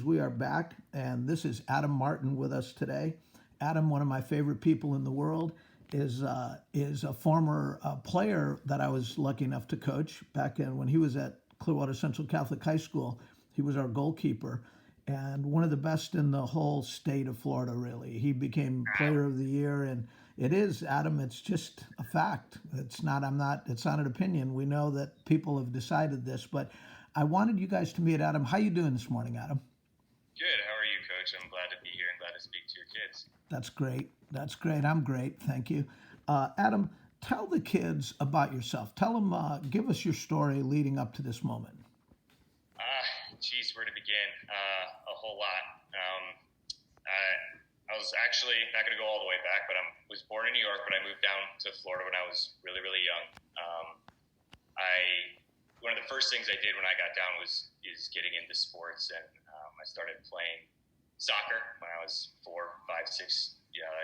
we are back, and this is Adam Martin with us today. Adam, one of my favorite people in the world, is a former player that I was lucky enough to coach back in when he was at Clearwater Central Catholic High School. He was our goalkeeper, and one of the best in the whole state of Florida. Really, he became Player of the Year, and it is, Adam. It's just a fact. It's not. I'm not. It's not an opinion. We know that people have decided this, but I wanted you guys to meet Adam. How you doing this morning, Adam? Good. How are you, Coach? I'm glad to be here and glad to speak to your kids. That's great. That's great. I'm great. Thank you. Adam, tell the kids about yourself. Tell them, give us your story leading up to this moment. Geez, where to begin? A whole lot. I was actually not going to go all the way back, but I was born in New York, but I moved down to Florida when I was really, really young. One of the first things I did when I got down is getting into sports, and I started playing soccer when I was 4, 5, 6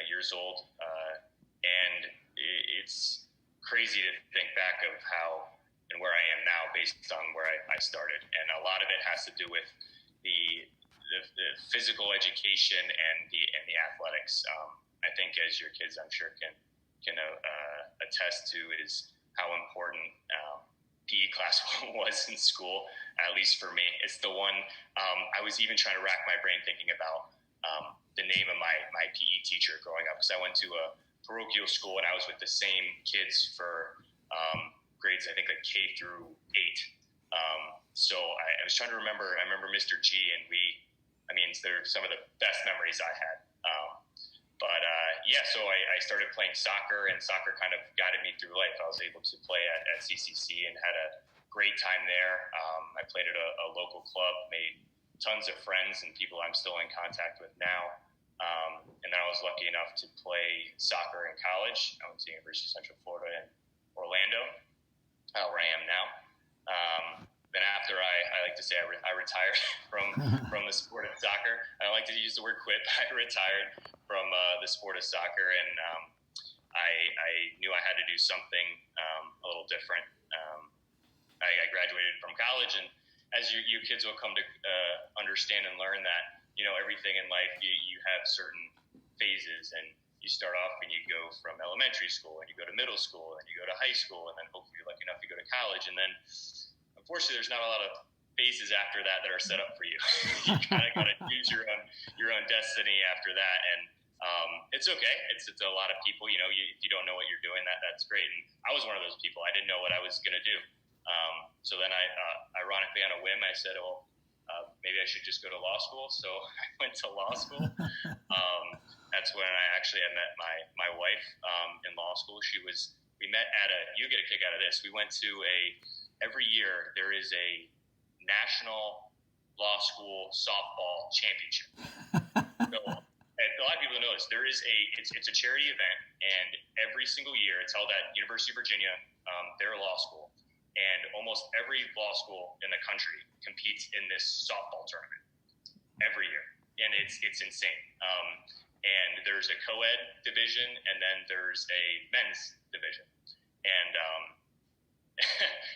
years old, and it's crazy to think back of how and where I am now based on where I started, and a lot of it has to do with the physical education and the athletics. I think as your kids, I'm sure, can attest to is how important PE class was in school, at least for me. It's the one I was even trying to rack my brain thinking about the name of my PE teacher growing up, because I went to a parochial school and I was with the same kids for grades, I think, like K through 8. So I was trying to remember. I remember Mr. G, and they're some of the best memories I had. So I started playing soccer, and soccer kind of guided me through life. I was able to play at CCC and had a great time there. I played at a local club, made tons of friends and people I'm still in contact with now. And then I was lucky enough to play soccer in college. I went to University of Central Florida in Orlando, where I am now. Then after I like to say I retired from the sport of soccer. I don't like to use the word quit, but I retired from the sport of soccer, and I knew I had to do something a little different. I graduated from college, and as you kids will come to understand and learn that, everything in life, you have certain phases, and you start off and you go from elementary school, and you go to middle school, and you go to high school, and then hopefully you're lucky enough to go to college, and then unfortunately, there's not a lot of phases after that are set up for you. You kind of got to choose your own destiny after that, and it's okay. It's a lot of people. If you don't know what you're doing, that's great. And I was one of those people. I didn't know what I was going to do. So then I, ironically, on a whim, I said, well, maybe I should just go to law school. So I went to law school. That's when I met my wife in law school. We met you get a kick out of this. We went to every year there is a national law school softball championship. So a lot of people know this. It's a charity event, and every single year it's held at University of Virginia, their law school, and almost every law school in the country competes in this softball tournament every year, and it's insane. And there's a co-ed division, and then there's a men's division, and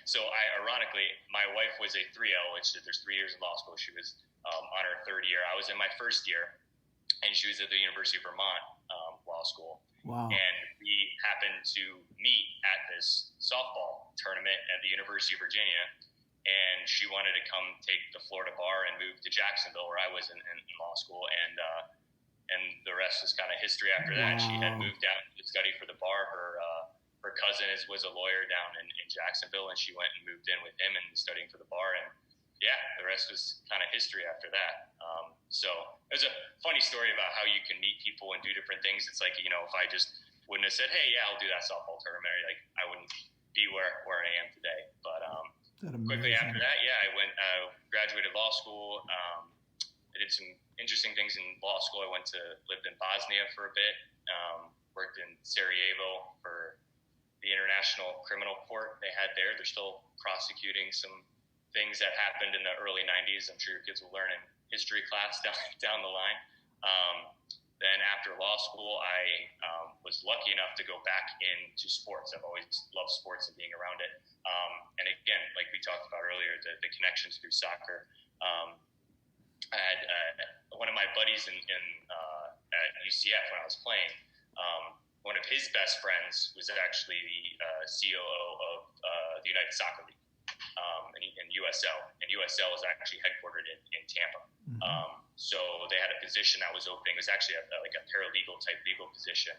so ironically, my wife was a 3L, which there's 3 years in law school. She was on her third year. I was in my first year, and she was at the University of Vermont law school. Wow. And we happened to meet at this softball tournament at the University of Virginia, and she wanted to come take the Florida bar and move to Jacksonville, where I was in law school, and the rest was kind of history after that. Wow. She had moved down to study for the bar. Her cousin was a lawyer down in Jacksonville, and she went and moved in with him and studying for the bar. And yeah, the rest was kind of history after that. So there's a funny story about how you can meet people and do different things. It's like, if I just wouldn't have said, hey, yeah, I'll do that softball tournament, like I wouldn't be where I am today. But quickly after that, I went, graduated law school. I did some interesting things in law school. Lived in Bosnia for a bit, worked in Sarajevo for the International Criminal Court they had there. They're still prosecuting some things that happened in the early 90s. I'm sure your kids will learn in history class down the line. Then after law school, I was lucky enough to go back into sports. I've always loved sports and being around it. And again, like we talked about earlier, the connections through soccer. I had buddies at UCF when I was playing. One of his best friends was actually the COO of the United Soccer League in USL, and USL is actually headquartered in Tampa. So they had a position that was opening. It was actually like a paralegal type legal position,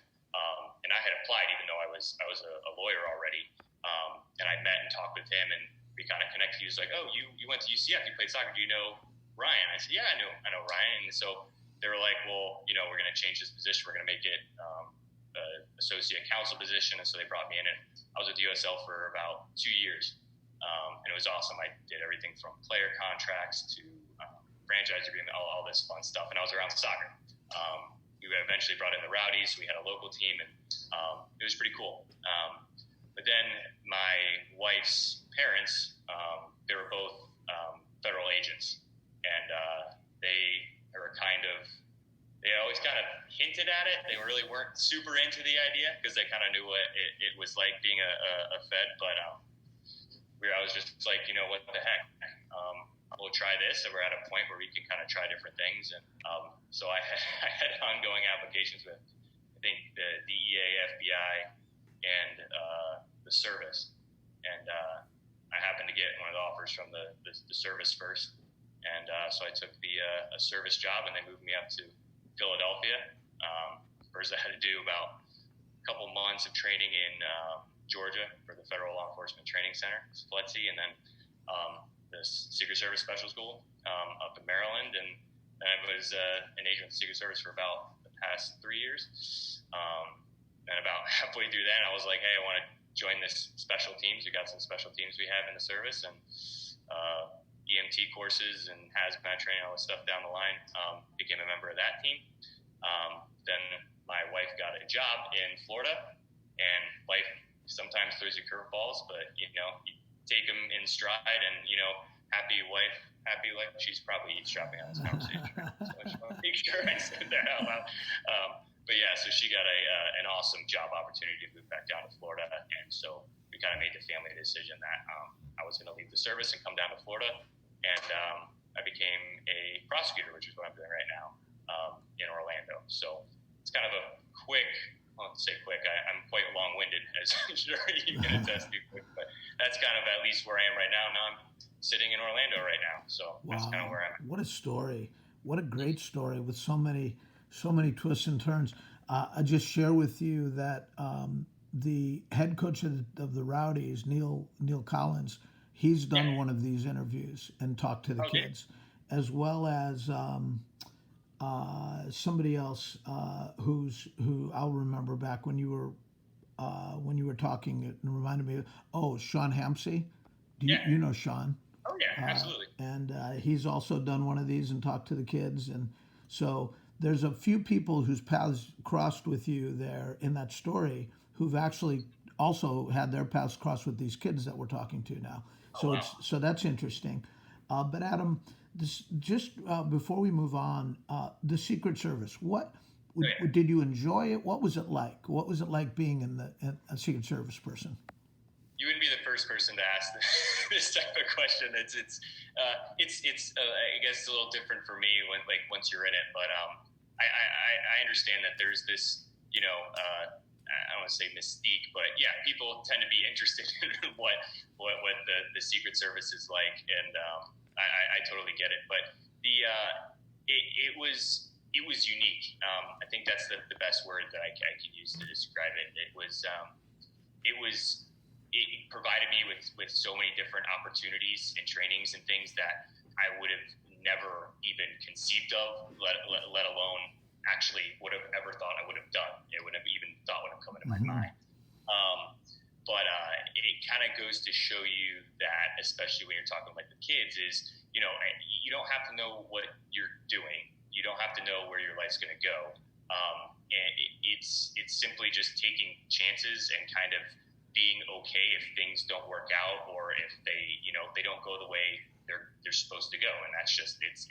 and I had applied even though I was a lawyer already. And I met and talked with him, and we kind of connected. He was like, "Oh, you went to UCF, you played soccer. Do you know Ryan?" I said, "Yeah, I know Ryan." And so they were like, "Well, we're going to change this position. We're going to make it associate counsel position." And so they brought me in, and I was with USL for about 2 years, and it was awesome. I did everything from player contracts to franchise agreement, all this fun stuff, and I was around soccer. We eventually brought in the Rowdies. We had a local team, and it was pretty cool. But then my wife's parents, they were both federal agents, and they always kind of hinted at it. They really weren't super into the idea because they kind of knew what it was like being a Fed. But I was just like, what the heck? We'll try this. So we're at a point where we can kind of try different things. And so I had ongoing applications with, I think, the DEA, FBI, and the service. And I happened to get one of the offers from the service first. And so I took a service job, and they moved me up to Philadelphia. First, I had to do about a couple months of training in Georgia for the Federal Law Enforcement Training Center, FLETC, and then the Secret Service Special School up in Maryland. And I was an agent with the Secret Service for about the past 3 years. And about halfway through that, I was like, hey, I want to join this special teams. We got some special teams we have in the service, and EMT courses and hazmat training, all this stuff down the line. Became a member of that team. Then my wife got a job in Florida, and life sometimes throws you curveballs, but you take them in stride, and happy wife, happy life. She's probably eavesdropping on this conversation, so I just want to make sure I said that out loud. But yeah, so she got an awesome job opportunity to move back down to Florida, and so we kind of made the family decision that I was going to leave the service and come down to Florida, and I became a prosecutor, which is what I'm doing right now in Orlando. So it's kind of a quick. I won't say quick. I'm quite long-winded, as I'm sure you can attest to. But that's kind of at least where I am right now. Now I'm sitting in Orlando right now, so that's kind of where I'm at. What a story! What a great story with so many twists and turns. I just share with you that the head coach of the Rowdies, Neil Collins, he's done one of these interviews and talked to the kids, as well as somebody else who I'll remember back when you were talking. It reminded me of Sean Hampsey. You know Sean? Oh yeah, absolutely. And he's also done one of these and talked to the kids, and so there's a few people whose paths crossed with you there in that story who've actually also had their paths crossed with these kids that we're talking to now. So that's interesting. But Adam, before we move on, the Secret Service, did you enjoy it? What was it like? What was it like being a Secret Service person? You wouldn't be the first person to ask this type of question. It's I guess it's a little different for me once you're in it, but I understand that there's this I don't want to say mystique, but yeah, people tend to be interested in what the Secret Service is like, and I totally get it. But it was unique. I think that's the best word that I can use to describe it. It provided me with so many different opportunities and trainings and things that I would have never even conceived of, let alone actually would have ever thought I would have done. It wouldn't have even thought would have come into my mind. But it kind of goes to show you that, especially when you're talking like the kids, is you don't have to know what you're doing. You don't have to know where your life's going to go. And it's simply just taking chances and kind of being okay if things don't work out, or if they don't go the way they're supposed to go. And that's just it's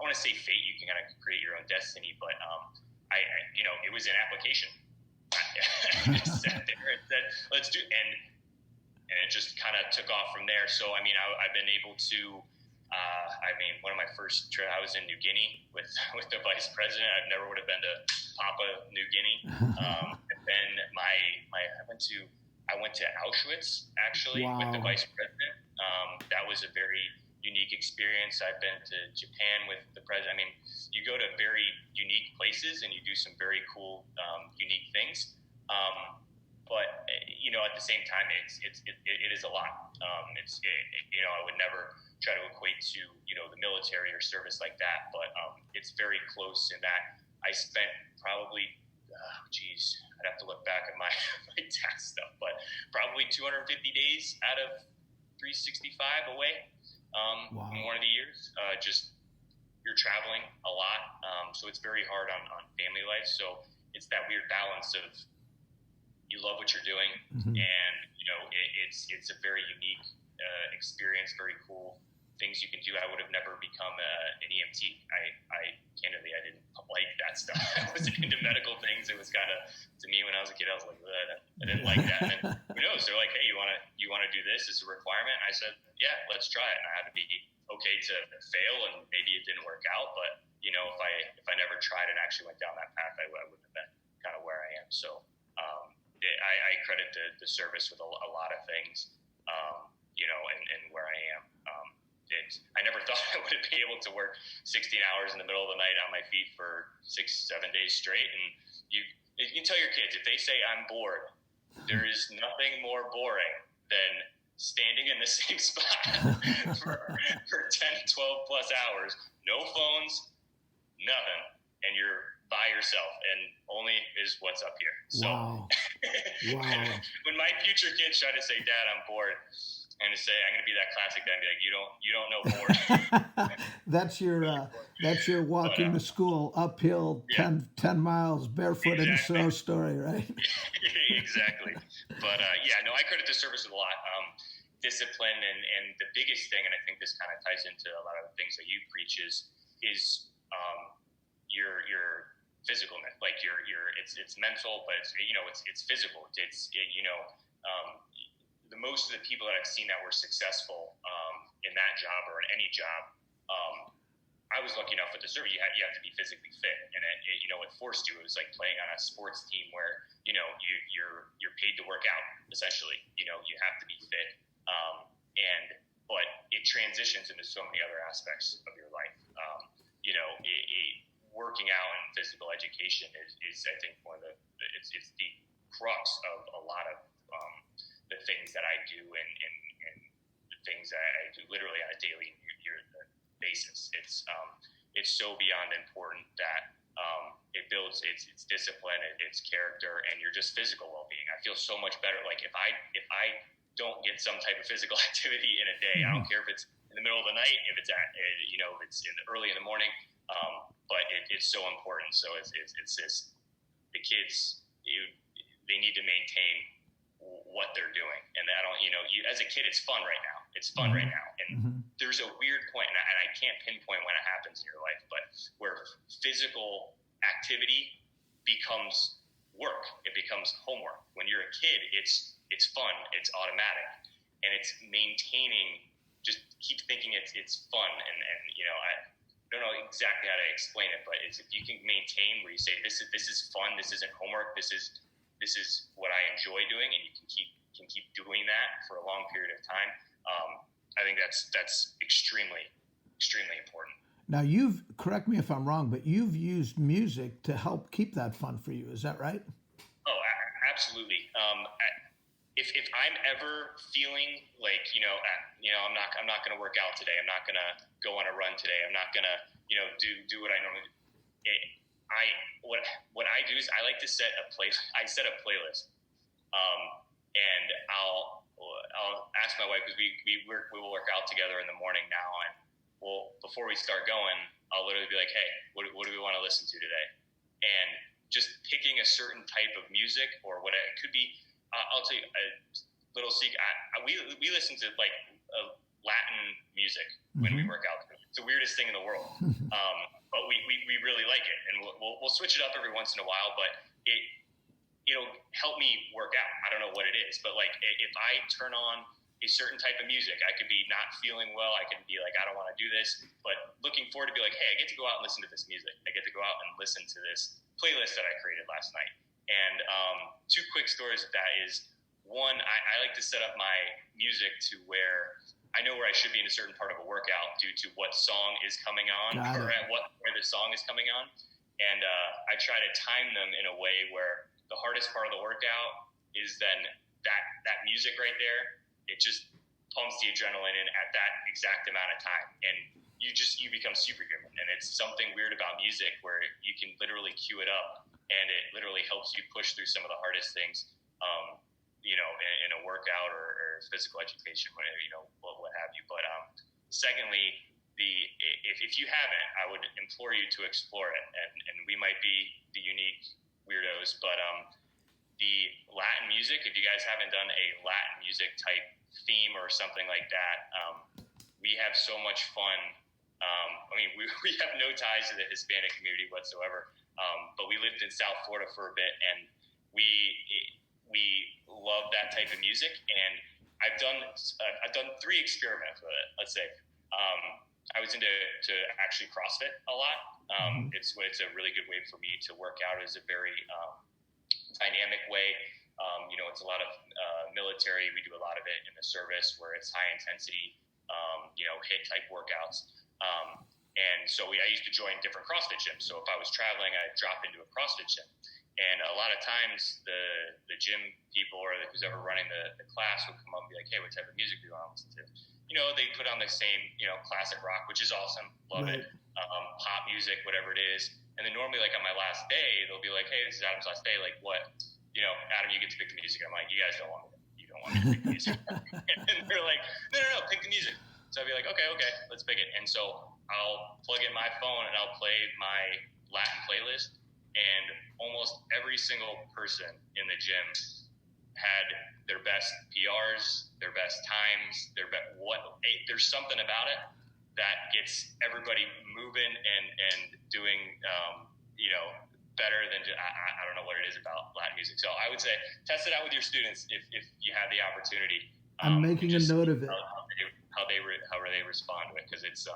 I want to say fate. You can kind of create your own destiny, but it was an application. I just sat there and said, let's do it. And it just kind of took off from there. So, I mean, I've been able to I mean, one of my first trips, I was in New Guinea with the vice president. I never would have been to Papua New Guinea. And then I went to Auschwitz actually with the vice president. That was a very unique experience. I've been to Japan with the president. I mean, you go to very unique places and you do some very cool, unique things. But at the same time, it is a lot. I would never try to equate to the military or service like that, but it's very close in that I spent probably I'd have to look back at my tax stuff, but probably 250 days out of 365 away in one of the years. Just you're traveling a lot, so it's very hard on family life. So it's that weird balance of you love what you're doing, and it's a very unique experience, very cool things you can do. I would have never become an EMT. I candidly, I didn't like that stuff. I wasn't into medical things. It was kind of, to me when I was a kid, I was like, I didn't like that. And then who knows? They're like, hey, you want to do this? It's a requirement. I said, yeah, let's try it. And I had to be okay to fail, and maybe it didn't work out. But if I never tried and actually went down that path, I wouldn't have been kind of where I am. So I credit the service with a lot of things, and where I am. I never thought I would be able to work 16 hours in the middle of the night on my feet for 6-7 days straight. And you can tell your kids, if they say I'm bored, there is nothing more boring than standing in the same spot for 10, 12 plus hours, no phones, nothing, and you're by yourself, and only is what's up here. So when my future kids try to say, Dad, I'm bored, and to say I'm going to be that classic guy and be like, you don't know bored. That's your walking to school uphill 10 miles barefoot in the snow story, right? Exactly. But I credit the service with a lot. Discipline and the biggest thing, and I think this kind of ties into a lot of the things that you preach is your physicalness. Like it's mental, but it's physical. The most of the people that I've seen that were successful in that job or in any job, I was lucky enough with the service. You have to be physically fit, and it forced you. It was like playing on a sports team where you're paid to work out. Essentially, you have to be fit, but it transitions into so many other aspects of your life. Working out and physical education is I think one of it's the crux of a lot of the things that I do and the things that I do literally on a daily basis. It's so beyond important that it builds its discipline, its character, and your just physical well-being. I feel so much better. Like if I don't get some type of physical activity in a day, I don't care if it's in the middle of the night, if it's it's early in the morning, but it's so important. So it's this, the kids, they need to maintain what they're doing, and I don't, as a kid, it's fun right now. It's fun right now, and there's a weird point, and I can't pinpoint when it happens in your life, but where physical activity becomes work, it becomes homework. When you're a kid, it's fun, it's automatic, and it's maintaining. Just keep thinking it's fun, and I don't know exactly how to explain it, but it's if you can maintain where you say this is fun, this isn't homework, this is what I enjoy doing, and you can keep doing that for a long period of time. I think that's extremely, extremely important. Now correct me if I'm wrong, but you've used music to help keep that fun for you. Is that right? Oh, absolutely. If I'm ever feeling like I'm not going to work out today, I'm not going to go on a run today, I'm not going to do what I normally do. What I do is I like to set a playlist, and I'll ask my wife, because we will work out together in the morning now, and before we start going, I'll literally be like, hey, what do we want to listen to today? And just picking a certain type of music or what it could be. I'll tell you a little secret. We listen to like Latin music when we work out. It's the weirdest thing in the world, but we really like it, and we'll switch it up every once in a while. But it'll help me work out. I don't know what it is, but like if I turn on a certain type of music. I could be not feeling well. I can be like, I don't want to do this, but looking forward to be like, hey, I get to go out and listen to this music. I get to go out and listen to this playlist that I created last night. And two quick stories of that is, one, I like to set up my music to where I know where I should be in a certain part of a workout due to what song is coming on or at where the song is coming on. And I try to time them in a way where the hardest part of the workout is then that music right there. It just pumps the adrenaline in at that exact amount of time. And you become superhuman. And it's something weird about music where you can literally cue it up and it literally helps you push through some of the hardest things, in a workout or physical education, what have you. But secondly, if you haven't, I would implore you to explore it. And we might be the unique weirdos, but the Latin music, if you guys haven't done a Latin music type theme or something like that, we have so much fun. We have no ties to the Hispanic community whatsoever, but we lived in South Florida for a bit, and we love that type of music. And I've done 3 experiments with it. Let's say I was into actually CrossFit a lot. It's a really good way for me to work out. It's a very dynamic way. It's a lot of military. We do a lot of it in the service where it's high intensity, HIIT type workouts. And so I used to join different CrossFit gyms. So if I was traveling, I'd drop into a CrossFit gym. And a lot of times the gym people or who's ever running the class would come up and be like, hey, what type of music do you want to listen to? They put on the same, classic rock, which is awesome. Love it. Pop music, whatever it is. And then normally, like on my last day, they'll be like, hey, this is Adam's last day. Like, what? Adam, you get to pick the music. I'm like, you guys don't want me to pick the music. And they're like, no, pick the music. So I'd be like, okay, let's pick it. And so I'll plug in my phone and I'll play my Latin playlist. And almost every single person in the gym had their best PRs, their best times, there's something about it that gets everybody moving and doing, better than I don't know what it is about Latin music. So I would say test it out with your students if you have the opportunity. I'm making a note of it. How they respond to it, because it's a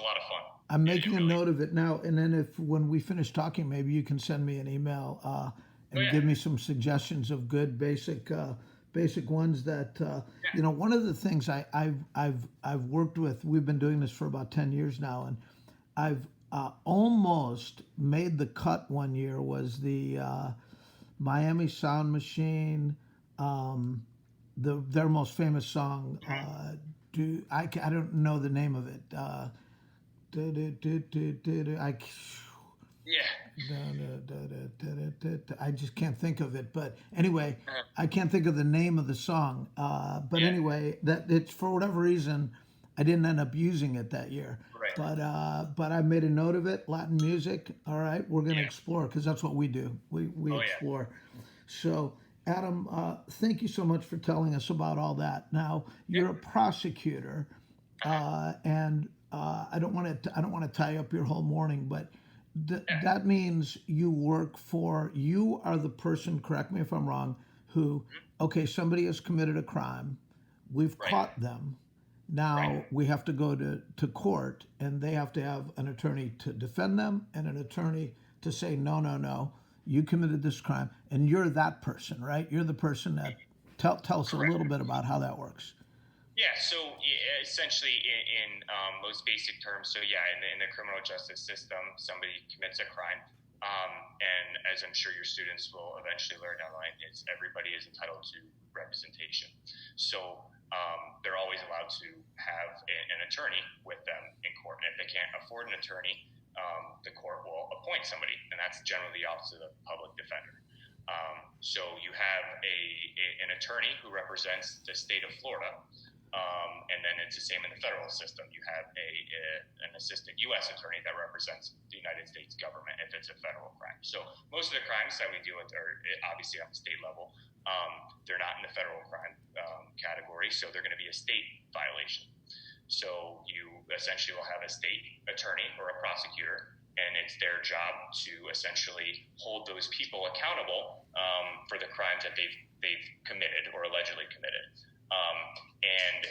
lot of fun. I'm making a note of it now, and then when we finish talking, maybe you can send me an email and give me some suggestions of good basic ones that one of the things I've worked with. We've been doing this for about 10 years now, and I've almost made the cut one year was the Miami Sound Machine, their most famous song. I don't know the name of it. I just can't think of it. But anyway, I can't think of the name of the song. Anyway, that it's for whatever reason, I didn't end up using it that year. Right. But I made a note of it. Latin music. All right, we're going to explore because that's what we do. We explore. Yeah. So. Adam, thank you so much for telling us about all that. Now you're a prosecutor, and I don't want to tie up your whole morning, but that means you are the person. Correct me if I'm wrong. Who? Okay, somebody has committed a crime. We've caught them. Now we have to go to court, and they have to have an attorney to defend them and an attorney to say no. You committed this crime, and you're that person, right? You're the person that tell us a little bit about how that works. Yeah. So essentially, in most basic terms, in the criminal justice system, somebody commits a crime, and as I'm sure your students will eventually learn down the line, everybody is entitled to representation. So they're always allowed to have an attorney with them in court, and if they can't afford an attorney, the court will appoint somebody, and that's generally the office of the public defender. So you have an attorney who represents the state of Florida, and then it's the same in the federal system. You have an assistant U.S. attorney that represents the United States government if it's a federal crime. So most of the crimes that we deal with are obviously on the state level. They're not in the federal crime category, so they're going to be a state violation. So you essentially will have a state attorney or a prosecutor, and it's their job to essentially hold those people accountable for the crimes that they've committed or allegedly committed. And,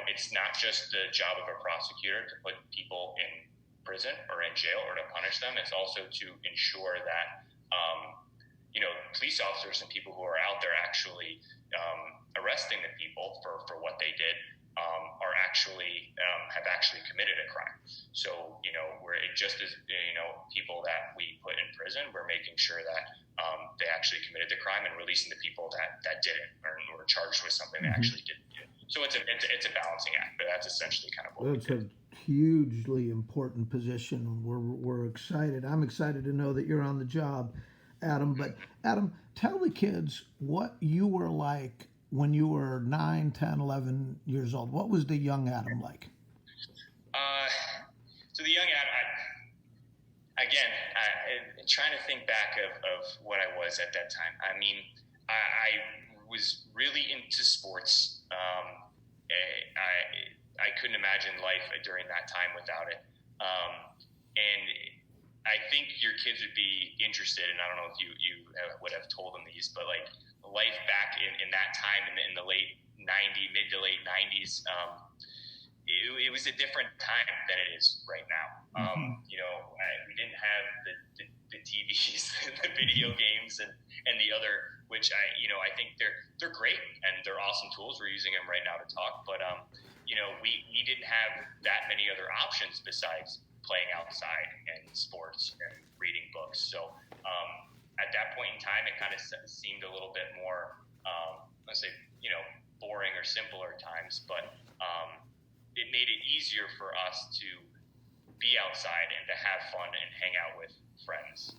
it's not just the job of a prosecutor to put people in prison or in jail or to punish them. It's also to ensure that, police officers and people who are out there actually arresting the people for what they did are actually have actually committed a crime. So, we're just as, people that we put in prison, we're making sure that they actually committed the crime and releasing the people that didn't or were charged with something they actually didn't do. So it's a balancing act, but that's essentially kind of what we do. That's a hugely important position. We're excited. I'm excited to know that you're on the job, Adam. But Adam, tell the kids what you were like when you were 9, 10, 11 years old. What was the young Adam like? So the young Adam, I'm trying to think back of what I was at that time. I mean, I was really into sports. I couldn't imagine life during that time without it. And I think your kids would be interested, and I don't know if you would have told them these, but like life back in that time in the mid to late 90s, it was a different time than it is right now. We didn't have the TVs, the video games, and the other, which I think they're great and they're awesome tools. We're using them right now to talk, but we didn't have that many other options besides playing outside and sports and reading books. So at that point in time, it kind of seemed a little bit more, let's say, boring or simpler times, but it made it easier for us to be outside and to have fun and hang out with friends.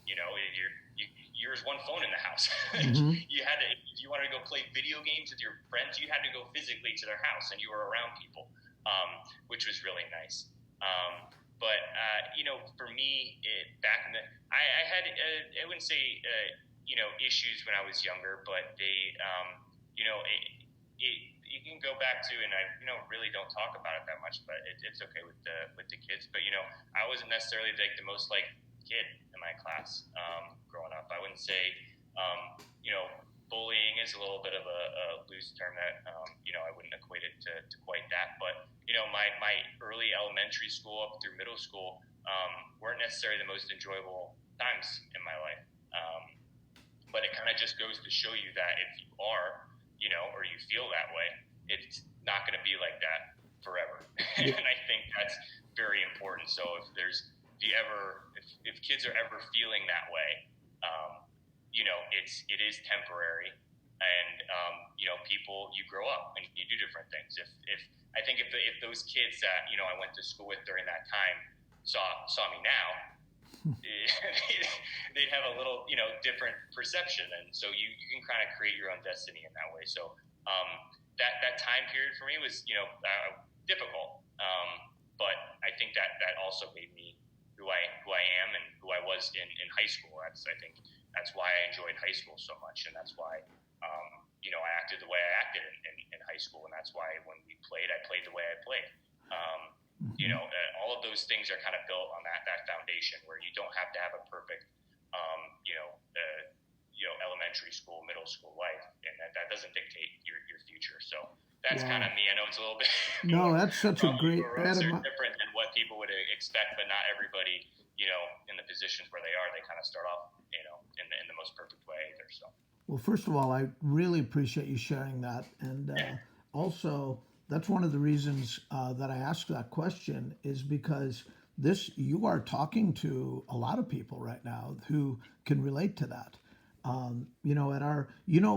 There's one phone in the house. You had to, if you wanted to go play video games with your friends, you had to go physically to their house and you were around people, which was really nice. But for me, back in I had, I wouldn't say, issues when I was younger, but they, you can go back to, and I really don't talk about it that much, but it's okay with the kids. But I wasn't necessarily like the most liked kid in my class growing up. I wouldn't say bullying is a little bit of a loose term that I wouldn't equate it to quite that. But my early elementary school up through middle school weren't necessarily the most enjoyable times in my life. But it kind of just goes to show you that if you are, or you feel that way, it's not going to be like that forever. And I think that's very important. So if kids are ever feeling that way, it is temporary, and people, you grow up and you do different things. If those kids that I went to school with during that time saw me now, they'd have a little different perception, and so you can kind of create your own destiny in that way. So that time period for me was difficult, but I think that also made me who I am and who I was in high school. I think that's why I enjoyed high school so much, and that's why I acted the way I acted in high school, and that's why when we played, I played the way I played. All of those things are kind of built on that foundation where you don't have to have a perfect, elementary school, middle school life, and that doesn't dictate your future. So that's kind of me. I know it's a little bit. No, that's such a great. Different than what people would expect, but not everybody, in the positions where they are, they kind of start off, in the most perfect way either. So. Well, first of all, I really appreciate you sharing that, and also that's one of the reasons that I asked that question is because you are talking to a lot of people right now who can relate to that.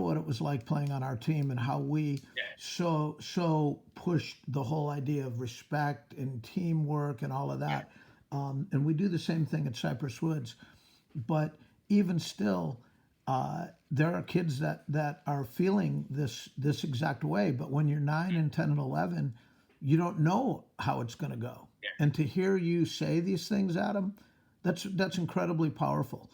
What it was like playing on our team and how we so pushed the whole idea of respect and teamwork and all of that. And we do the same thing at Cypress Woods, but even still, there are kids that are feeling this exact way. But when you're 9 and 10 and 11, you don't know how it's going to go. Yeah. And to hear you say these things, Adam, that's incredibly powerful.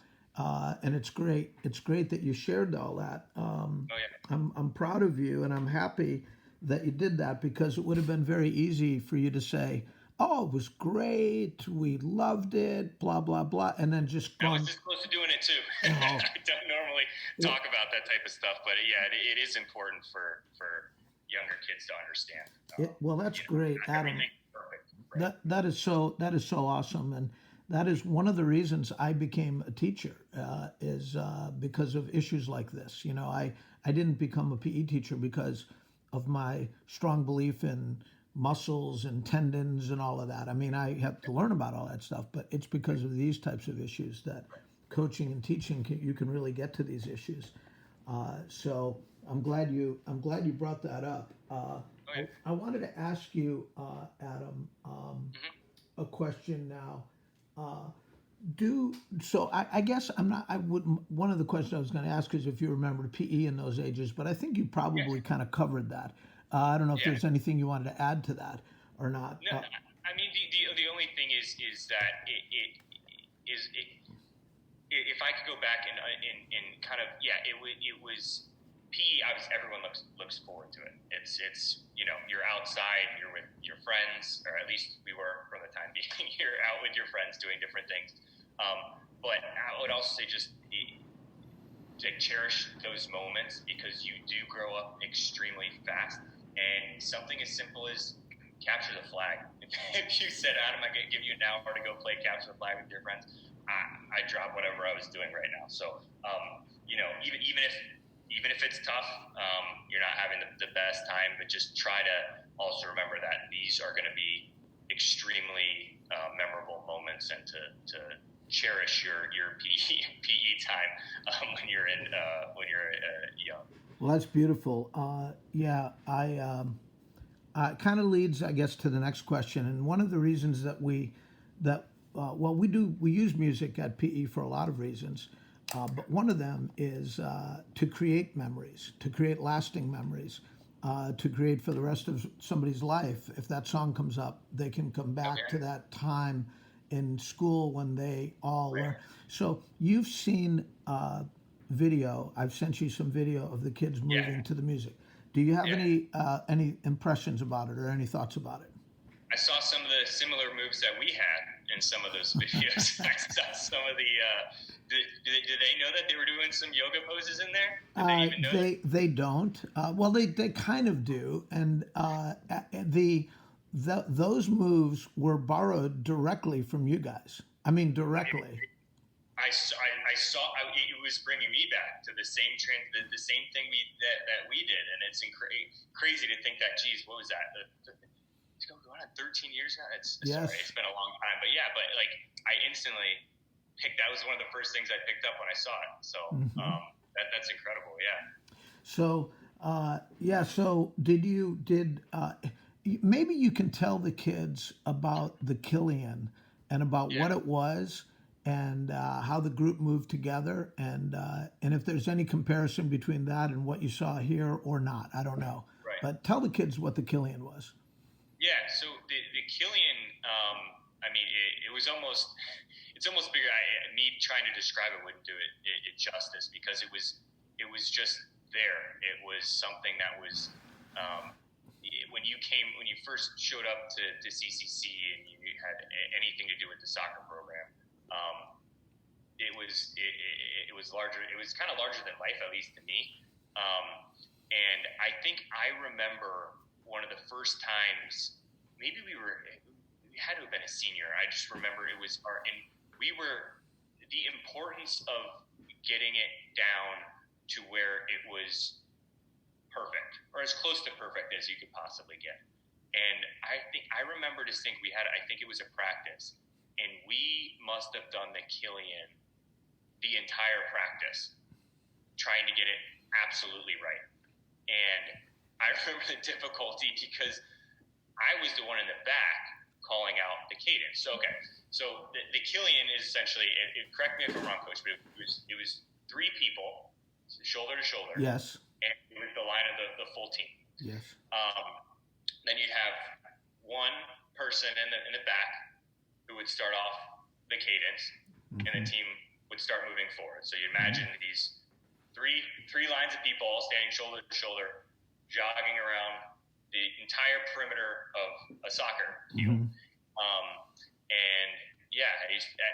And it's great. It's great that you shared all that. I'm proud of you, and I'm happy that you did that, because it would have been very easy for you to say, "Oh, it was great. We loved it. Blah blah blah," and then just I was just close to doing it too. I don't normally talk about that type of stuff, but it is important for younger kids to understand. Well, that's great, Not Adam. everything's perfect. Right? That is so awesome, and that is one of the reasons I became a teacher is because of issues like this. I didn't become a PE teacher because of my strong belief in muscles and tendons and all of that. I mean, I have to learn about all that stuff, but it's because of these types of issues that coaching and teaching you can really get to these issues. So I'm glad you brought that up. Okay. I wanted to ask you, Adam, a question now. I guess I'm not. I would. One of the questions I was going to ask is if you remember PE in those ages, but I think you probably Yeah. kind of covered that. I don't know if Yeah. there's anything you wanted to add to that or not. No, I mean the only thing is that if I could go back and kind of it was PE. Obviously, everyone looks forward to it. It's you're outside, you're with your friends, or at least we were for the time being. You're out with your friends doing different things. But I would also say just cherish those moments because you do grow up extremely fast. And something as simple as capture the flag. If you said, Adam, I'm going to give you an hour to go play capture the flag with your friends, I drop whatever I was doing right now. So, even if it's tough, you're not having the best time, but just try to also remember that these are going to be extremely memorable moments and to cherish your PE time when you're young. Well, that's beautiful. Kind of leads, I guess, to the next question. And one of the reasons that we use music at PE for a lot of reasons, but one of them is to create memories, to create lasting memories, to create for the rest of somebody's life. If that song comes up, they can come back to that time in school when they all learn. So you've seen video. I've sent you some video of the kids moving to the music. Do you have any impressions about it or any thoughts about it? I saw some of the similar moves that we had in some of those videos. I saw some of the. Did they know that they were doing some yoga poses in there? Did they even know? They don't. Well, they kind of do, and those moves were borrowed directly from you guys. I mean, directly. I saw it was bringing me back to the same trend, the same thing that we did, and it's crazy to think that. Geez, what was that? It's going on 13 years now. Sorry, it's been a long time, but like I instantly picked. That was one of the first things I picked up when I saw it. So that's incredible. Yeah. So So maybe you can tell the kids about the Killian and about what it was and how the group moved together, and if there's any comparison between that and what you saw here or not, I don't know. Right. But tell the kids what the Killian was. Yeah. So the Killian, I mean, it's almost bigger. Me trying to describe it wouldn't do it justice because it was just there. It was something that was when you first showed up to CCC and you had anything to do with the soccer program. It was larger. It was kind of larger than life, at least to me. And I think I remember one of the first times. Maybe we had to have been a senior. I just remember it was the importance of getting it down to where it was perfect or as close to perfect as you could possibly get. And I remember distinctly I think it was a practice. And we must have done the Killian the entire practice, trying to get it absolutely right. And I remember the difficulty because I was the one in the back calling out the cadence. So the Killian is essentially, correct me if I'm wrong, Coach, but it was three people, shoulder to shoulder. Yes. And it was the line of the full team. Yes. Then you'd have one person in the back who would start off the cadence, and the team would start moving forward. So you imagine these three lines of people all standing shoulder to shoulder, jogging around the entire perimeter of a soccer field.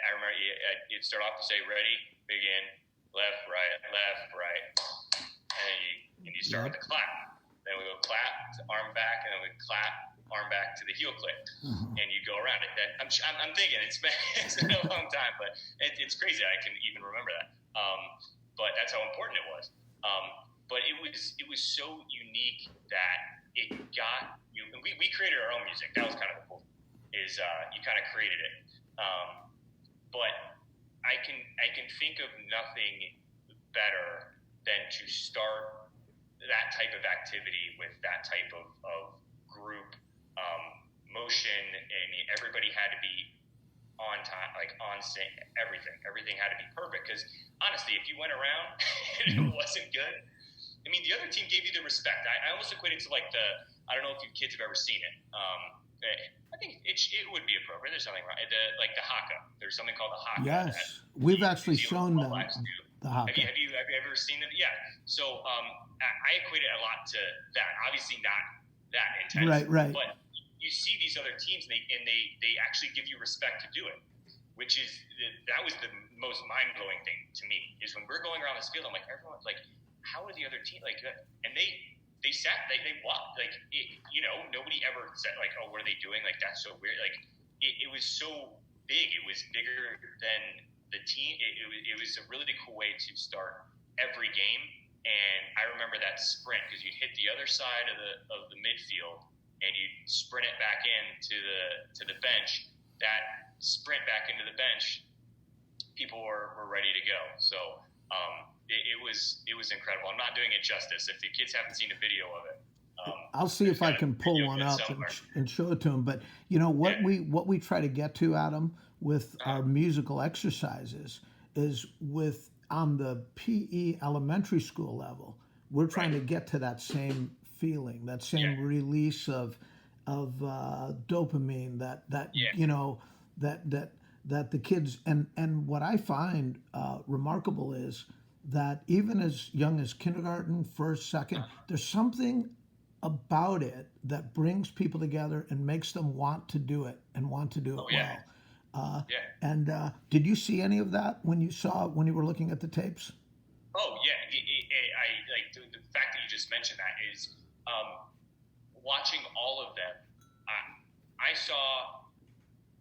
I remember you'd start off to say, ready, begin, left, right, and then you start with the clap. then we go clap to arm back, and then we clap arm back to the heel click, and you go around it. That I'm thinking it's been a long time, but it's crazy. I can even remember that. But that's how important it was. But it was so unique that it got you. And we created our own music. That was kind of the cool. Is you kind of created it. But I can think of nothing better than to start that type of activity with that type of group motion. I mean, everybody had to be on time, like on sync. Everything had to be perfect. Because honestly, if you went around and it wasn't good, I mean, the other team gave you the respect. I almost equate it to like I don't know if you kids have ever seen it. I think it would be appropriate. There's something wrong. Like the haka. There's something called the haka. Yes, we've actually shown them the haka. Have you ever seen it? Yeah. So I equate it a lot to that. Obviously not that intense. Right. But you see these other teams, and they actually give you respect to do it, which is that was the most mind blowing thing to me. Is when we're going around this field, I'm like, everyone's like, how are the other teams like? And they walked like nobody ever said like, oh, what are they doing? Like, that's so weird. Like it was so big. It was bigger than the team. It was a really cool way to start every game. And I remember that sprint because you'd hit the other side of the midfield and you'd sprint it back in to the bench. That sprint back into the bench, people were ready to go. So it was incredible. I'm not doing it justice. If the kids haven't seen a video of it, I'll see if I can pull one up and show it to them. But what we try to get to, Adam, with our musical exercises is with on the PE elementary school level, we're trying to get to that same feeling, that same release of dopamine that the kids and what I find remarkable is that even as young as kindergarten, first, second, there's something about it that brings people together and makes them want to do it and want to do it well. And did you see any of that when you were looking at the tapes? Oh yeah, I like the fact that you just mentioned that is watching all of them. I saw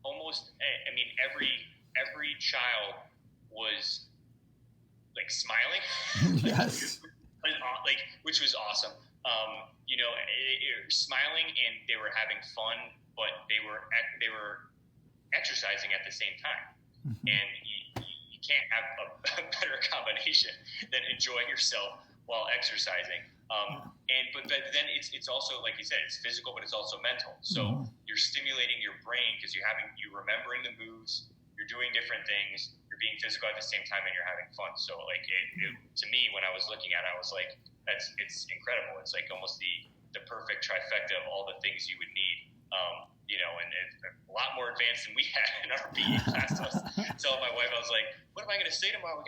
almost. I mean, every child was like smiling. Yes. Like, which was awesome. Smiling, and they were having fun, but they were exercising at the same time. And you can't have a better combination than enjoying yourself while exercising. But then it's also, like you said, it's physical, but it's also mental. So you're stimulating your brain because you're remembering the moves, you're doing different things, you're being physical at the same time, and you're having fun. So like to me, when I was looking at it, I was like, it's incredible. It's like almost the perfect trifecta of all the things you would need. And it's a lot more advanced than we had in our PE class. I was telling my wife, I was like, what am I going to say tomorrow?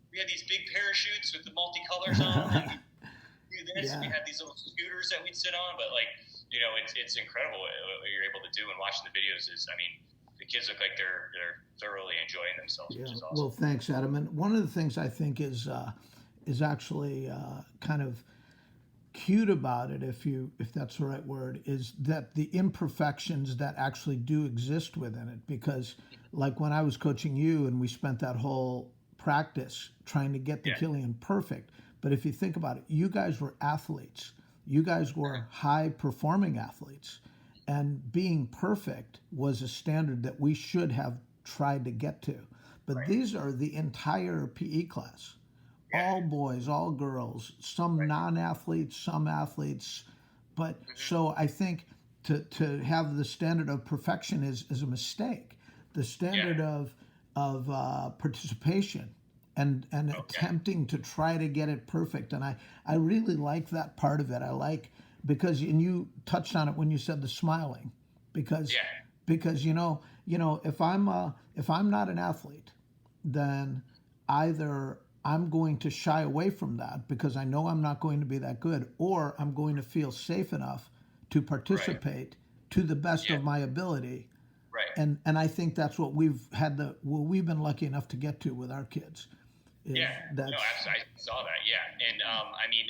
We had these big parachutes with the multicolors on, and we do this, and we had these little scooters that we'd sit on. But it's incredible what you're able to do. And watching the videos is, I mean, the kids look like they're thoroughly enjoying themselves, which is awesome. Well, thanks, Adam. And one of the things I think is actually kind of cute about it, if that's the right word, is that the imperfections that actually do exist within it. Because like when I was coaching you and we spent that whole practice trying to get the Killian perfect, but if you think about it, you guys were athletes. You guys were high performing athletes, and being perfect was a standard that we should have tried to get to. But these are the entire PE class. All boys, all girls, some non-athletes, some athletes. But so I think to have the standard of perfection is a mistake. The standard of participation and attempting to try to get it perfect. And I really like that part of it. I like because and you touched on it when you said the smiling, because if I'm not an athlete, then either I'm going to shy away from that because I know I'm not going to be that good, or I'm going to feel safe enough to participate to the best of my ability. Right. And I think that's what we've been lucky enough to get to with our kids. I saw that. Yeah. And I mean,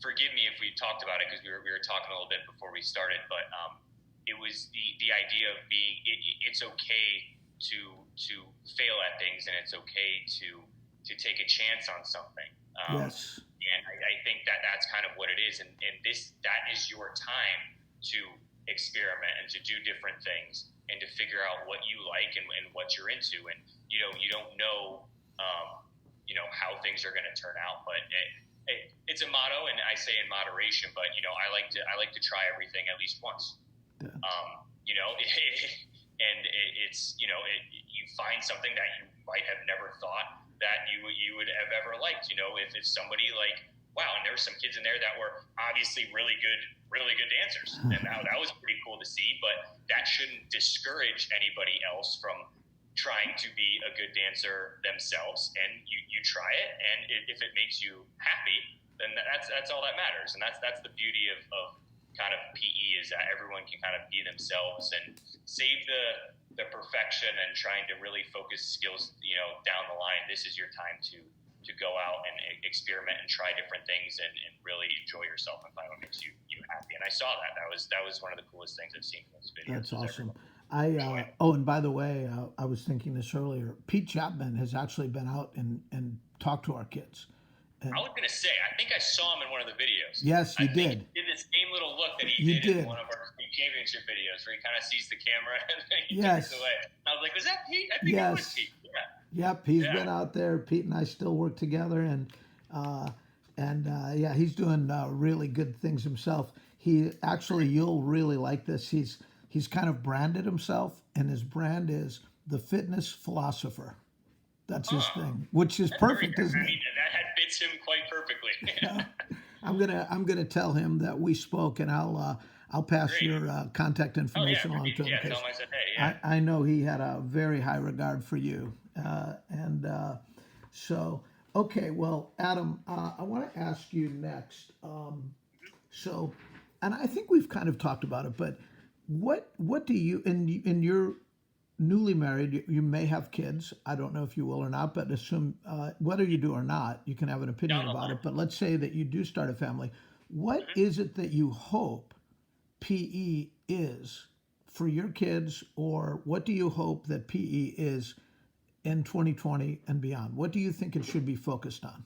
forgive me if we talked about it because we were talking a little bit before we started, but it was the idea of being it's okay to fail at things, and it's okay to take a chance on something. Yes. And I think that's kind of what it is, and that is your time to experiment and to do different things and to figure out what you like and what you're into, and you don't know how things are going to turn out, but it's a motto, and I say in moderation, but I like to try everything at least once. Yeah. And it's you find something that you might have never thought that you would have ever liked. If somebody like, wow, and there were some kids in there that were obviously really good dancers, and that was pretty cool to see. But that shouldn't discourage anybody else from trying to be a good dancer themselves. And you try it, and if it makes you happy, then that's all that matters. And that's the beauty of kind of PE, is that everyone can kind of be themselves and save the perfection and trying to really focus skills, down the line. This is your time to go out and experiment and try different things and really enjoy yourself and find what makes you happy. And I saw that. That was one of the coolest things I've seen in those videos. That's awesome. And by the way, I was thinking this earlier. Pete Chapman has actually been out and talked to our kids. I was going to say, I think I saw him in one of the videos. Yes, you did. He did the same little look that he did in one of our championship videos, where he kind of sees the camera and then he takes it away. I was like, was that Pete? I think it was Pete. Yeah. Yep, he's been out there. Pete and I still work together, and he's doing really good things himself. He actually, you'll really like this. He's kind of branded himself, and his brand is the fitness philosopher. That's his thing, which is perfect, isn't it? That fits him quite perfectly. Yeah. I'm gonna tell him that we spoke, and I'll pass your contact information along to him. Yeah, tell him I said hey. Yeah. I know he had a very high regard for you, so okay. Well, Adam, I want to ask you next. And I think we've kind of talked about it, but what do you, in your newly married, you may have kids. I don't know if you will or not, but assume whether you do or not, you can have an opinion about it. But let's say that you do start a family. What is it that you hope PE is for your kids, or what do you hope that PE is in 2020 and beyond? What do you think it should be focused on?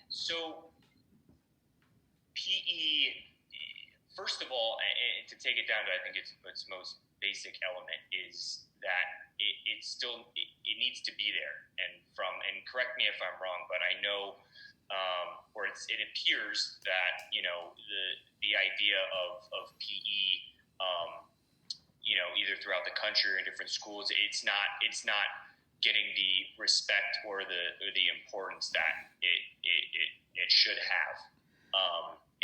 So PE, first of all, and to take it down to, I think its most basic element is that it needs to be there. And correct me if I'm wrong, but I know, or it appears that the idea of PE, either throughout the country or in different schools, it's not getting the respect or the importance that it should have.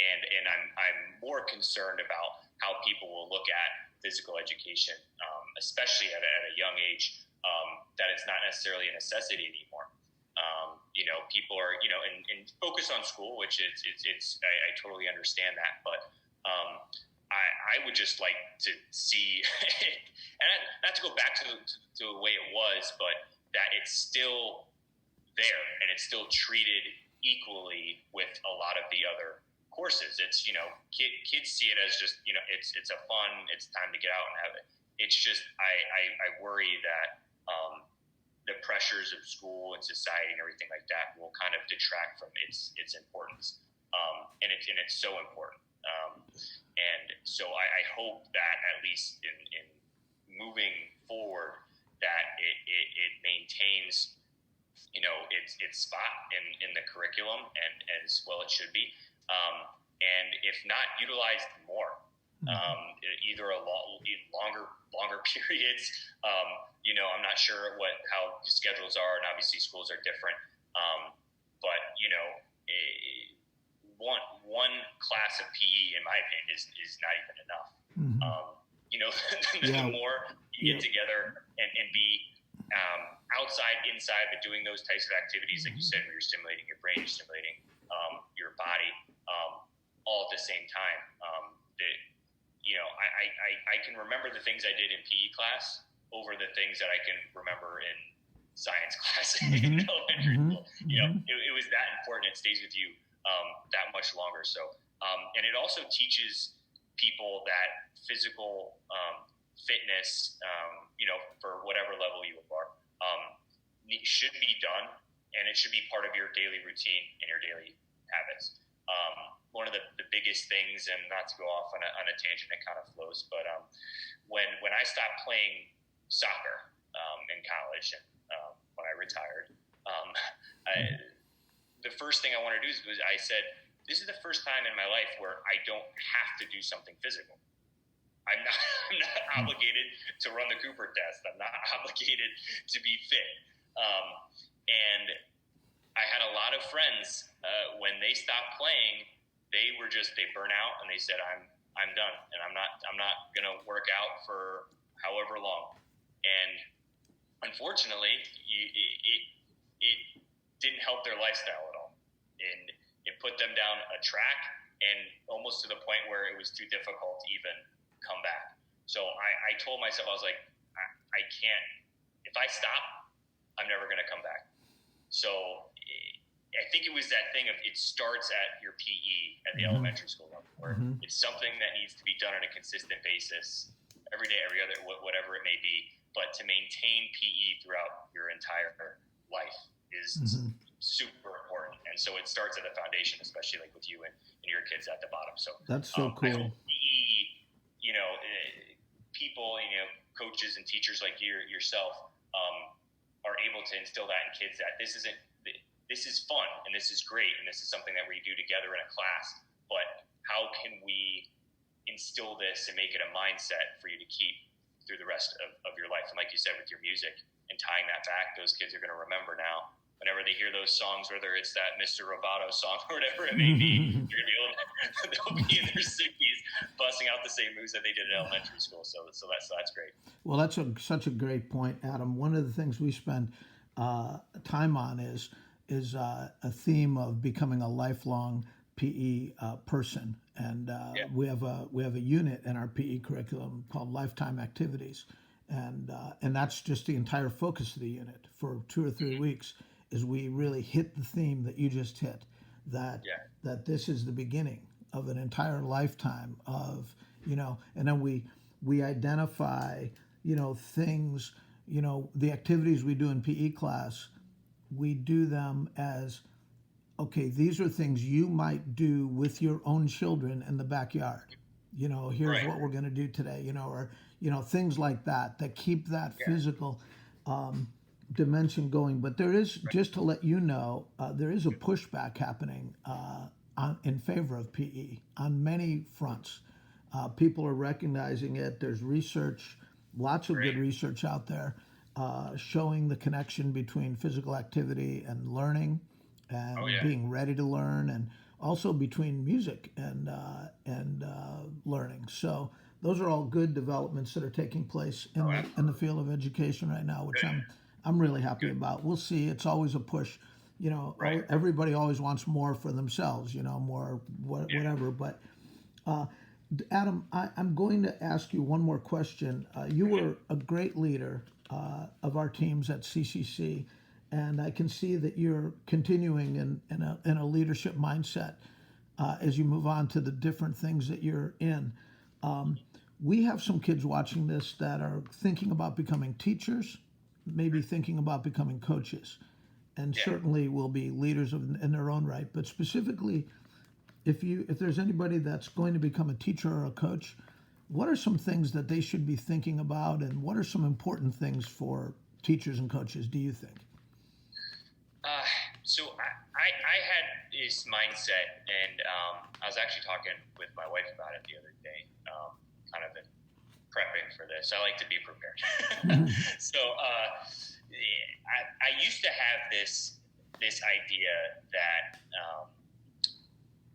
And I'm more concerned about how people will look at physical education, especially at a young age, that it's not necessarily a necessity anymore. People are, and focus on school, which I totally understand that, but I would just like to see, and not to go back to the way it was, but that it's still there and it's still treated equally with a lot of the other courses. It's, kids see it as just, it's a fun, it's time to get out and have it. It's just, I worry that the pressures of school and society and everything like that will kind of detract from its importance. And it's so important. And so I hope that at least in moving forward, that it maintains, its spot in the curriculum, and as well it should be. And if not, utilized more, either longer periods. I'm not sure how the schedules are, and obviously schools are different. But one class of PE, in my opinion, is not even enough. The more you get together and be outside, inside, but doing those types of activities, like you said, where you're stimulating your brain, you're stimulating your body, all at the same time. I can remember the things I did in PE class over the things that I can remember in science class in elementary school. It was that important. It stays with you that much longer. So, and it also teaches people that physical fitness, for whatever level you are, should be done, and it should be part of your daily routine and your daily habits. One of the biggest things, and not to go off on a tangent, it kind of flows, but when I stopped playing soccer in college and when I retired, the first thing I wanted to do was I said, this is the first time in my life where I don't have to do something physical. I'm not obligated to run the Cooper test. I'm not obligated to be fit. And I had a lot of friends when they stopped playing, they burn out and they said, I'm done, and I'm not gonna work out for however long. And unfortunately, it didn't help their lifestyle at all, and it put them down a track, and almost to the point where it was too difficult to even come back. So I told myself, I was like, I can't. If I stop, I'm never gonna come back. So I think it was that thing of it starts at your PE at the elementary school level, where it's something that needs to be done on a consistent basis, every day, every other, whatever it may be. But to maintain PE throughout your entire life is super important. And so it starts at the foundation, especially like with you and your kids at the bottom. So that's so cool. I hope PE, people, coaches and teachers like yourself are able to instill that in kids, that this is fun and this is great and this is something that we do together in a class, but how can we instill this and make it a mindset for you to keep through the rest of your life? And like you said, with your music and tying that back, those kids are going to remember now whenever they hear those songs, whether it's that Mr. Roboto song or whatever it may be, they'll be in their 60s busting out the same moves that they did in elementary school. So that's great. Well, that's such a great point, Adam. One of the things we spend time on is a theme of becoming a lifelong PE person, and we have a unit in our PE curriculum called Lifetime Activities, and that's just the entire focus of the unit for 2 or 3 weeks. Is we really hit the theme that you just hit, that this is the beginning of an entire lifetime of, and then we identify things, the activities we do in PE class. We do them as, okay, these are things you might do with your own children in the backyard. Here's what we're going to do today, or things like that keep that physical dimension going. But there is, just to let you know, there is a pushback happening in favor of PE on many fronts. People are recognizing it. There's research, lots of good research out there, showing the connection between physical activity and learning and being ready to learn, and also between music and learning. So those are all good developments that are taking place in the field of education right now, which I'm really happy about. We'll see. It's always a push. Everybody always wants more for themselves, more whatever. But Adam, I'm going to ask you one more question. You were a great leader of our teams at CCC, and I can see that you're continuing in a leadership mindset as you move on to the different things that you're in. We have some kids watching this that are thinking about becoming teachers, maybe thinking about becoming coaches, and certainly will be leaders in their own right. But specifically, if there's anybody that's going to become a teacher or a coach, what are some things that they should be thinking about, and what are some important things for teachers and coaches, do you think? So I had this mindset, and I was actually talking with my wife about it the other day, kind of prepping for this. I like to be prepared. So I used to have this idea that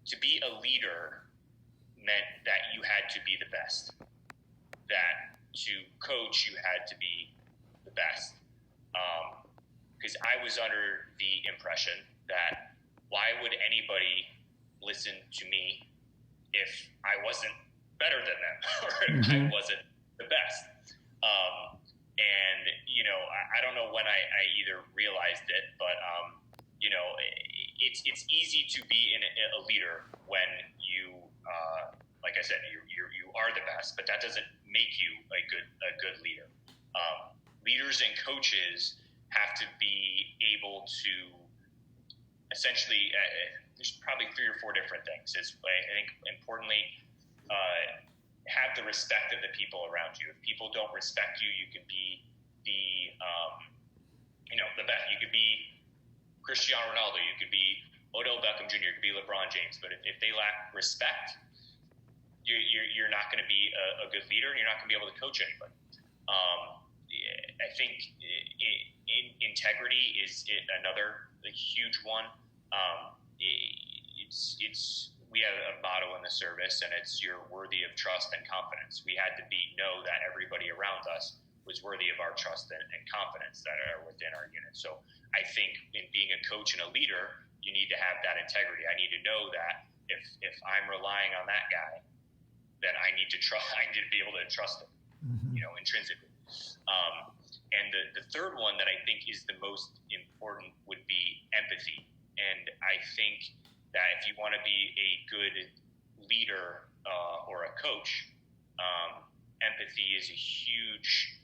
to be a leader meant that you had to be the best, that to coach you had to be the best. Because I was under the impression that why would anybody listen to me if I wasn't better than them or if I wasn't the best? And, I don't know when I either realized it, but, it's easy to be a leader when you, like I said, you are the best, but that doesn't make you a good leader. Leaders and coaches have to be able to essentially, there's probably 3 or 4 different things. I think importantly, have the respect of the people around you. If people don't respect you, you can be the best. You could be Cristiano Ronaldo, you could be Odell Beckham Jr., you could be LeBron James, but if they lack respect, you're not going to be a good leader, and you're not going to be able to coach anybody. I think integrity is another huge one. We have a motto in the service, and it's "You're worthy of trust and confidence." We had to know that everybody around us was worthy of our trust and confidence that are within our unit. So I think in being a coach and a leader, you need to have that integrity. I need to know that if I'm relying on that guy, then I need to trust. I need to be able to trust him, intrinsically. And the third one that I think is the most important would be empathy. And I think that if you want to be a good leader or a coach, empathy is a huge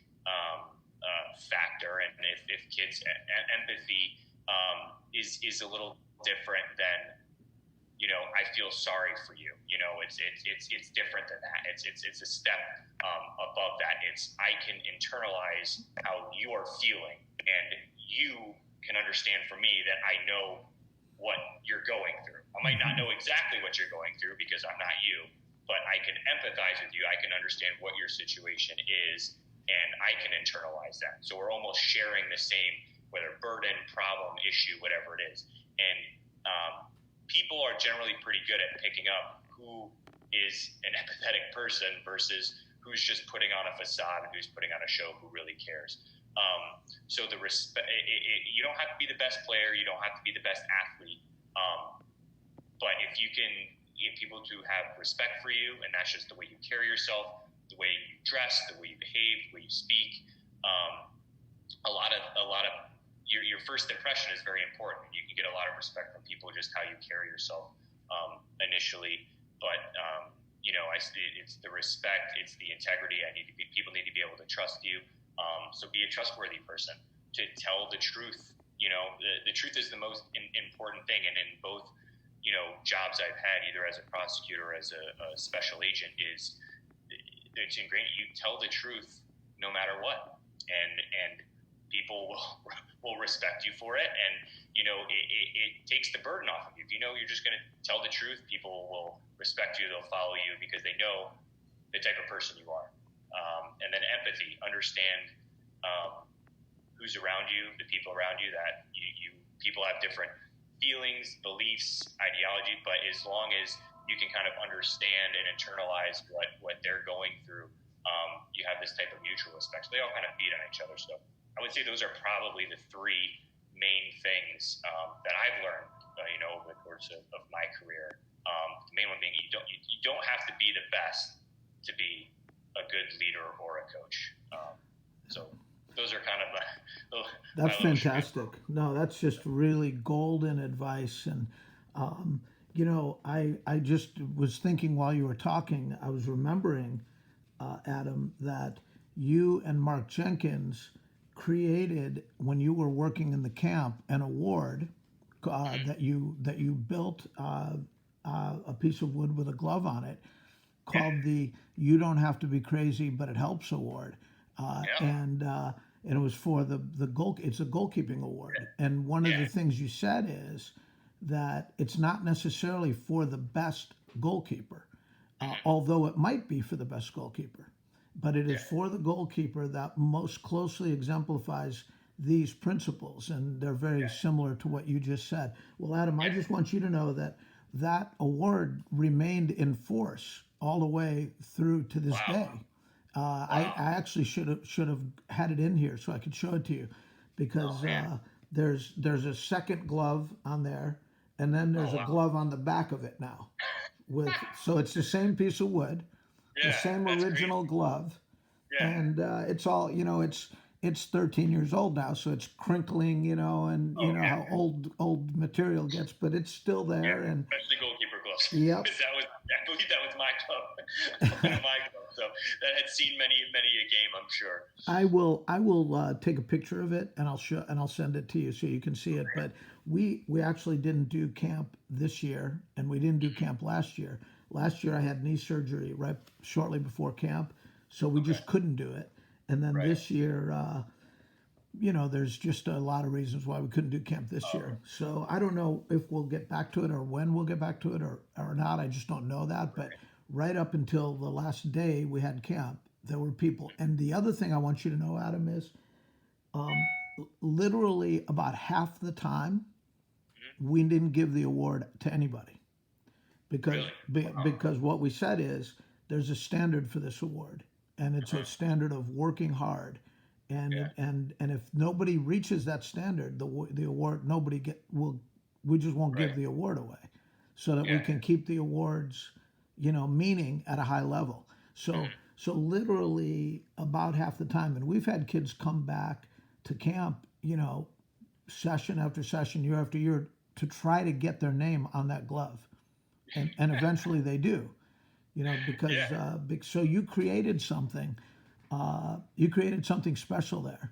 factor. And if kids, empathy is a little different than, I feel sorry for you. It's different than that. It's a step above that. I can internalize how you are feeling, and you can understand for me that I know what you're going through. I might not know exactly what you're going through because I'm not you, but I can empathize with you. I can understand what your situation is, and I can internalize that. So we're almost sharing the same, whether burden, problem, issue, whatever it is. And people are generally pretty good at picking up who is an empathetic person versus who's just putting on a facade and who's putting on a show, who really cares. So the respect, you don't have to be the best player, you don't have to be the best athlete, but if people to have respect for you, and that's just the way you carry yourself, the way you dress, the way you behave, the way you speak. A lot of your first impression is very important. You can get a lot of respect from people just how you carry yourself initially, but it's the respect, it's the integrity. People need to be able to trust you. So be a trustworthy person to tell the truth. The truth is the most important thing. And in both, jobs I've had, either as a prosecutor or as a special agent, it's ingrained. You tell the truth no matter what, and people will respect you for it. And it takes the burden off of you. If you're just going to tell the truth, people will respect you. They'll follow you because they know the type of person you are. And then empathy, understand who's around you, the people around you, that people have different feelings, beliefs, ideology, but as long as you can kind of understand and internalize what they're going through, you have this type of mutual respect. So they all kind of feed on each other. So I would say those are probably the 3 main things that I've learned, over the course of my career. The main one being you don't have to be the best to be a good leader or a coach. So those are kind of that's fantastic. No, that's just really golden advice. And I just was thinking while you were talking, I was remembering, Adam, that you and Mark Jenkins created, when you were working in the camp, an award that you built a piece of wood with a glove on it, called the "You Don't Have to Be Crazy, But It Helps" award, and it was for the goal. It's a goalkeeping award, and one of the things you said is that it's not necessarily for the best goalkeeper, although it might be for the best goalkeeper, but it is for the goalkeeper that most closely exemplifies these principles, and they're very similar to what you just said. Well, Adam, I just want you to know that award remained in force all the way through to this day. I actually should have had it in here so I could show it to you, because there's a second glove on there, and then there's a glove on the back of it now. So it's the same piece of wood, the same original glove, and it's all it's 13 years old now, so it's crinkling, and Oh, yeah. how old material gets, but it's still there. Yeah, And especially goalkeeper gloves. yep, I believe that was my club, one of my clubs. So that had seen many a game, I'm sure. I will take a picture of it and I'll send it to you so you can see it. But we actually didn't do camp this year, and we didn't do camp last year. Last year I had knee surgery right shortly before camp, so we just couldn't do it. And then Right. this year, there's just a lot of reasons why we couldn't do camp this year. So I don't know if we'll get back to it or when we'll get back to it or not. I just don't know that. But right up until the last day we had camp, there were people. And the other thing I want you to know, Adam, is literally about half the time we didn't give the award to anybody because because what we said is there's a standard for this award, and it's a standard of working hard. And if nobody reaches that standard, the award we just won't give the award away, so that we can keep the awards, meaning at a high level. So literally about half the time, and we've had kids come back to camp, session after session, year after year, to try to get their name on that glove, and eventually they do, because so you created something. You created something special there,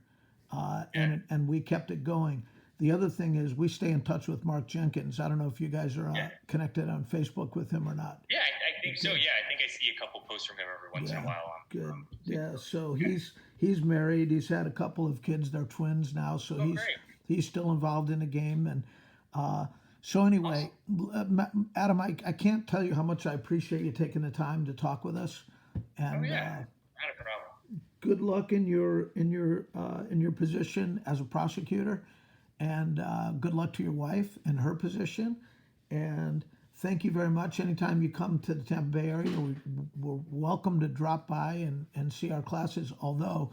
and we kept it going. The other thing is we stay in touch with Mark Jenkins. I don't know if you guys are connected on Facebook with him or not. Yeah, I think so. Yeah, I think I see a couple posts from him every once in a while. Good. Yeah. So he's married. He's had a couple of kids. They're twins now. So he's still involved in the game. And so anyway, Adam, I can't tell you how much I appreciate you taking the time to talk with us. And not a problem. good luck in your position as a prosecutor, and good luck to your wife in her position. And thank you very much. Anytime you come to the Tampa Bay area, we're welcome to drop by and see our classes. Although,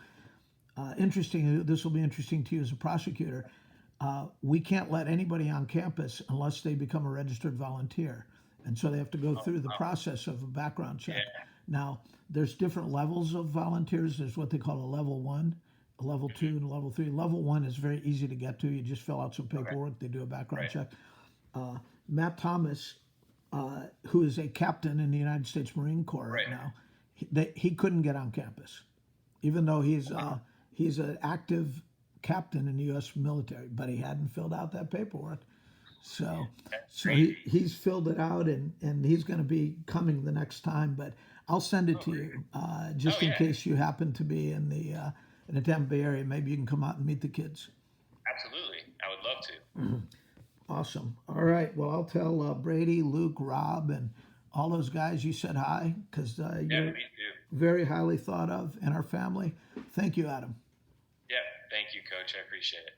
interesting, this will be interesting to you as a prosecutor. We can't let anybody on campus unless they become a registered volunteer. And so they have to go through the process of a background check. Yeah. Now, there's different levels of volunteers. There's what they call a level 1, a level 2, and a level 3. Level 1 is very easy to get to. You just fill out some paperwork. They do a background check. Matt Thomas, who is a captain in the United States Marine Corps right now, he couldn't get on campus, even though he's an active captain in the U.S. military, but he hadn't filled out that paperwork. So he's filled it out, and he's going to be coming the next time. But I'll send it to you just in case you happen to be in the Tampa Bay area. Maybe you can come out and meet the kids. Absolutely, I would love to. Awesome. All right. Well, I'll tell Brady, Luke, Rob, and all those guys you said hi, because you're very highly thought of in our family. Thank you, Adam. Yeah, thank you, Coach. I appreciate it.